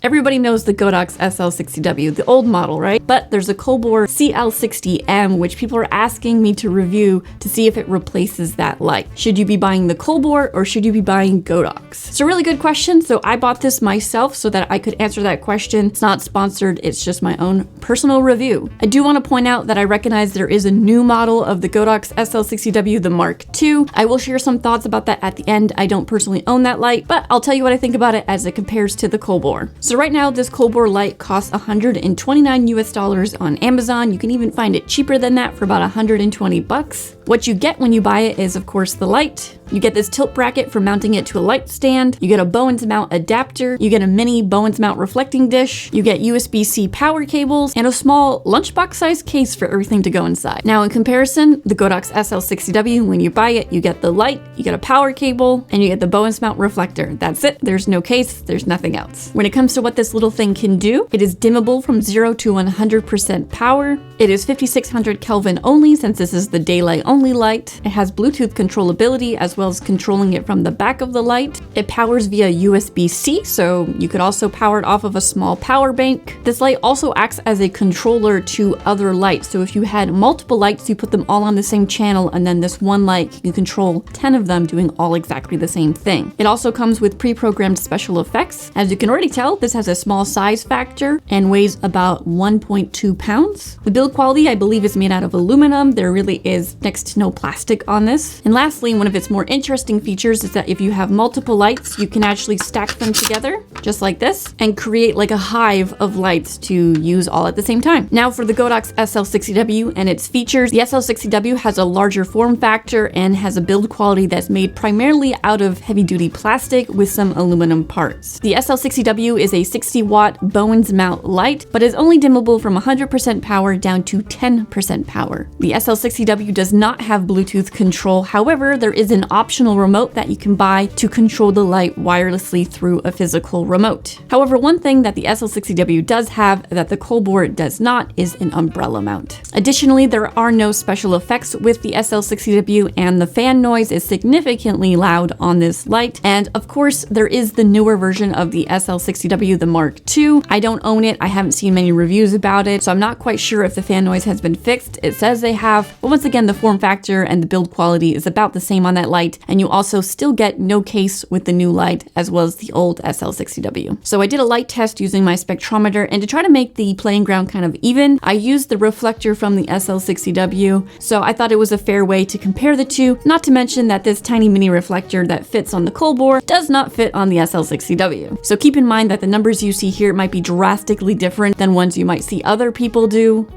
Everybody knows the Godox SL60w, the old model, right? But there's a Colbor CL60M, which people are asking me to review to see if it replaces that light. Should you be buying the Colbor or should you be buying Godox? It's a really good question, so I bought this myself so that I could answer that question. It's not sponsored, it's just my own personal review. I do want to point out that I recognize there is a new model of the Godox SL60w, the Mark II. I will share some thoughts about that at the end. I don't personally own that light, but I'll tell you what I think about it as it compares to the Colbor. So right now, this Colbor light costs $129 on Amazon. You can even find it cheaper than that for about 120 bucks. What you get when you buy it is, of course, the light. You get this tilt bracket for mounting it to a light stand. You get a Bowens mount adapter. You get a mini Bowens mount reflecting dish. You get USB-C power cables and a small lunchbox sized case for everything to go inside. Now, in comparison, the Godox SL60w, when you buy it, you get the light, you get a power cable, and you get the Bowens mount reflector. That's it. There's no case. There's nothing else. When it comes to what this little thing can do, it is dimmable from 0 to 100% power. It is 5600 Kelvin only, since this is the daylight only light. It has Bluetooth controllability as well as controlling it from the back of the light. It powers via USB-C, so you could also power it off of a small power bank. This light also acts as a controller to other lights. So if you had multiple lights, you put them all on the same channel, and then this one light, you can control 10 of them doing all exactly the same thing. It also comes with pre-programmed special effects. As you can already tell, this has a small size factor and weighs about 1.2 pounds. The build quality, I believe, is made out of aluminum. There really is next to no plastic on this. And lastly, one of its more interesting features is that if you have multiple lights, you can actually stack them together, just like this, and create like a hive of lights to use all at the same time. Now for the Godox SL60w and its features, the SL60w has a larger form factor and has a build quality that's made primarily out of heavy-duty plastic with some aluminum parts. The SL60w is a 60-watt Bowens mount light, but is only dimmable from 100% power down to 10% power. The SL60w does not have Bluetooth control. However, there is an optional remote that you can buy to control the light wirelessly through a physical remote. However, one thing that the SL60w does have that the Colbor does not is an umbrella mount. Additionally, there are no special effects with the SL60w, and the fan noise is significantly loud on this light. And of course, there is the newer version of the SL60w, the Mark II. I don't own it. I haven't seen many reviews about it, so I'm not quite sure if the fan noise has been fixed. It says they have, but once again, the form factor and the build quality is about the same on that light, and you also still get no case with the new light as well as the old SL60w. So I did a light test using my spectrometer, and to try to make the playing ground kind of even, I used the reflector from the SL60w, so I thought it was a fair way to compare the two, not to mention that this tiny mini reflector that fits on the Colbor does not fit on the SL60w. So keep in mind that the numbers you see here might be drastically different than ones you might see other people do.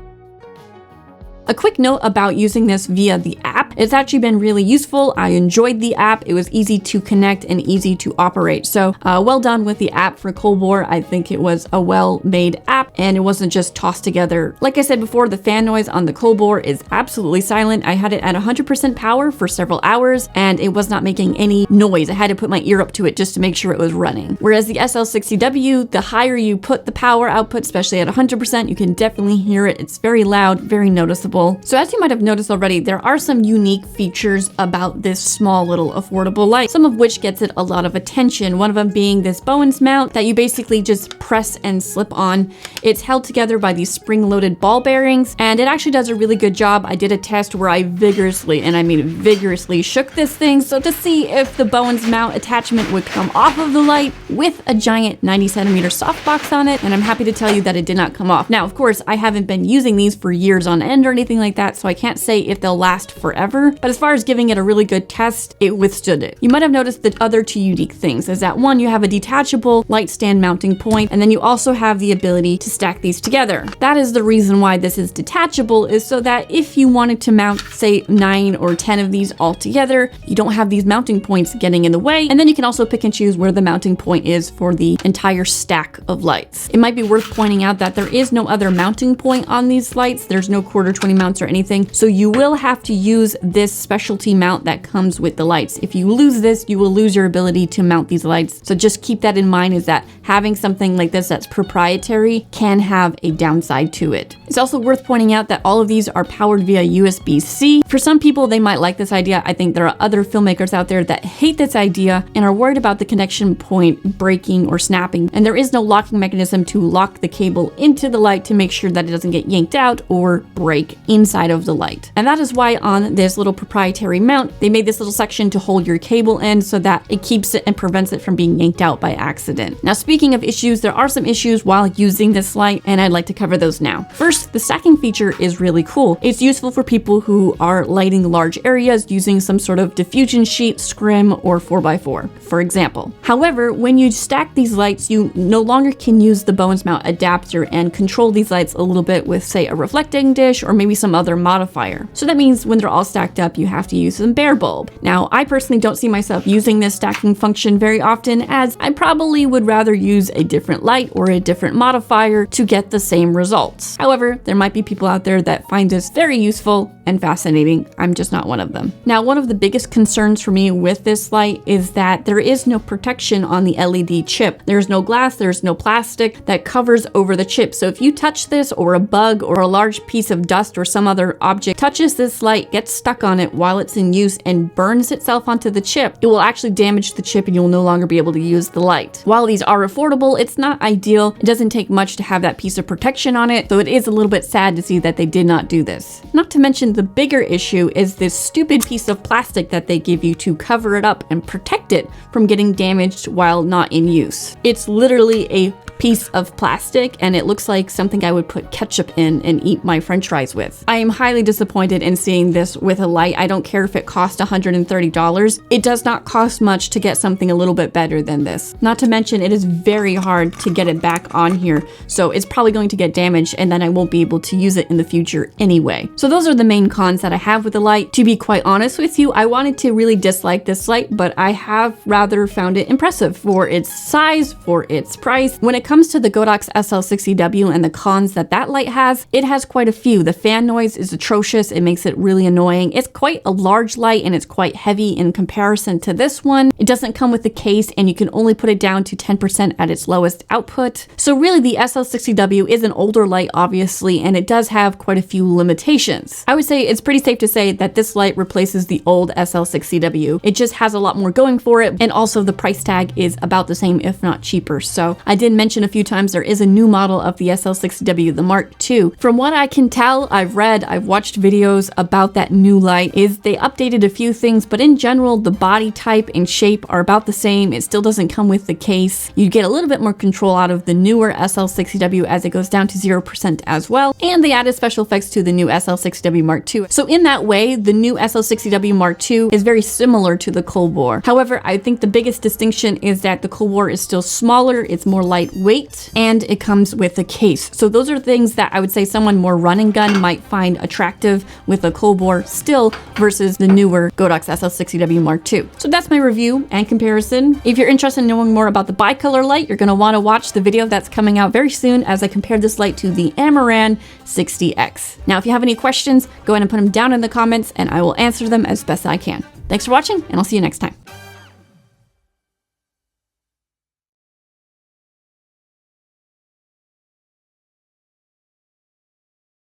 A quick note about using this via the app. It's actually been really useful. I enjoyed the app. It was easy to connect and easy to operate. So well done with the app for Colbor. I think it was a well-made app and it wasn't just tossed together. Like I said before, the fan noise on the Colbor is absolutely silent. I had it at 100% power for several hours and it was not making any noise. I had to put my ear up to it just to make sure it was running. Whereas the SL60w, the higher you put the power output, especially at 100%, you can definitely hear it. It's very loud, very noticeable. So as you might have noticed already, there are some unique features about this small little affordable light, some of which gets it a lot of attention. One of them being this Bowens mount that you basically just press and slip on. It's held together by these spring-loaded ball bearings, and it actually does a really good job. I did a test where I vigorously, and I mean vigorously, shook this thing so to see if the Bowens mount attachment would come off of the light with a giant 90cm softbox on it, and I'm happy to tell you that it did not come off. Now, of course, I haven't been using these for years on end or anything like that, so I can't say if they'll last forever, but as far as giving it a really good test, it withstood it. You might have noticed the other two unique things is that one, you have a detachable light stand mounting point, and then you also have the ability to stack these together. That is the reason why this is detachable, is so that if you wanted to mount, say, 9 or 10 of these all together, you don't have these mounting points getting in the way, and then you can also pick and choose where the mounting point is for the entire stack of lights. It might be worth pointing out that there is no other mounting point on these lights. There's no quarter 20 mounts or anything, so you will have to use this specialty mount that comes with the lights. If you lose this, you will lose your ability to mount these lights. So just keep that in mind, is that having something like this that's proprietary can have a downside to it. It's also worth pointing out that all of these are powered via USB-C. For some people, they might like this idea. I think there are other filmmakers out there that hate this idea and are worried about the connection point breaking or snapping. And there is no locking mechanism to lock the cable into the light to make sure that it doesn't get yanked out or break inside of the light. And that is why on this little proprietary mount, they made this little section to hold your cable in so that it keeps it and prevents it from being yanked out by accident. Now, speaking of issues, there are some issues while using this light, and I'd like to cover those now. First, the stacking feature is really cool. It's useful for people who are lighting large areas using some sort of diffusion sheet, scrim, or 4x4, for example. However, when you stack these lights, you no longer can use the Bones mount adapter and control these lights a little bit with, say, a reflecting dish or maybe some other modifier. So that means when they're all stacked up, you have to use some bare bulb. Now, I personally don't see myself using this stacking function very often, as I probably would rather use a different light or a different modifier to get the same results. However, there might be people out there that find this very useful and fascinating. I'm just not one of them. Now, one of the biggest concerns for me with this light is that there is no protection on the LED chip. There's no glass, there's no plastic that covers over the chip. So if you touch this, or a bug or a large piece of dust or some other object touches this light, gets stuck on it while it's in use and burns itself onto the chip, it will actually damage the chip and you'll no longer be able to use the light. While these are affordable, it's not ideal. It doesn't take much to have that piece of protection on it, so it is a little bit sad to see that they did not do this. Not to mention, the bigger issue is this stupid piece of plastic that they give you to cover it up and protect it from getting damaged while not in use. It's literally a piece of plastic, and it looks like something I would put ketchup in and eat my french fries with. I am highly disappointed in seeing this with a light. I don't care if it cost $130. It does not cost much to get something a little bit better than this. Not to mention, it is very hard to get it back on here, so it's probably going to get damaged and then I won't be able to use it in the future anyway. So those are the main cons that I have with the light. To be quite honest with you, I wanted to really dislike this light, but I have rather found it impressive for its size, for its price. When it comes to the Godox SL60w and the cons that that light has, it has quite a few. The fan noise is atrocious. It makes it really annoying. It's quite a large light and it's quite heavy in comparison to this one. It doesn't come with the case and you can only put it down to 10% at its lowest output. So really, the SL60w is an older light, obviously, and it does have quite a few limitations. I would say it's pretty safe to say that this light replaces the old SL60w. It just has a lot more going for it, and also the price tag is about the same, if not cheaper. So I did mention a few times there is a new model of the SL60w, the Mark II. From what I can tell, I've watched videos about that new light, is they updated a few things, but in general, the body type and shape are about the same. It still doesn't come with the case. You get a little bit more control out of the newer SL60w as it goes down to 0% as well, and they added special effects to the new SL60w Mark II. So in that way, the new SL60w Mark II is very similar to the Colbor. However, I think the biggest distinction is that the Colbor is still smaller, it's more lightweight, and it comes with a case. So those are things that I would say someone more run and gun might find attractive with a Colbor still versus the newer Godox SL60w Mark II. So that's my review and comparison. If you're interested in knowing more about the bicolor light, you're going to want to watch the video that's coming out very soon as I compare this light to the Amaran 60X. Now, if you have any questions, go ahead and put them down in the comments and I will answer them as best I can. Thanks for watching, and I'll see you next time.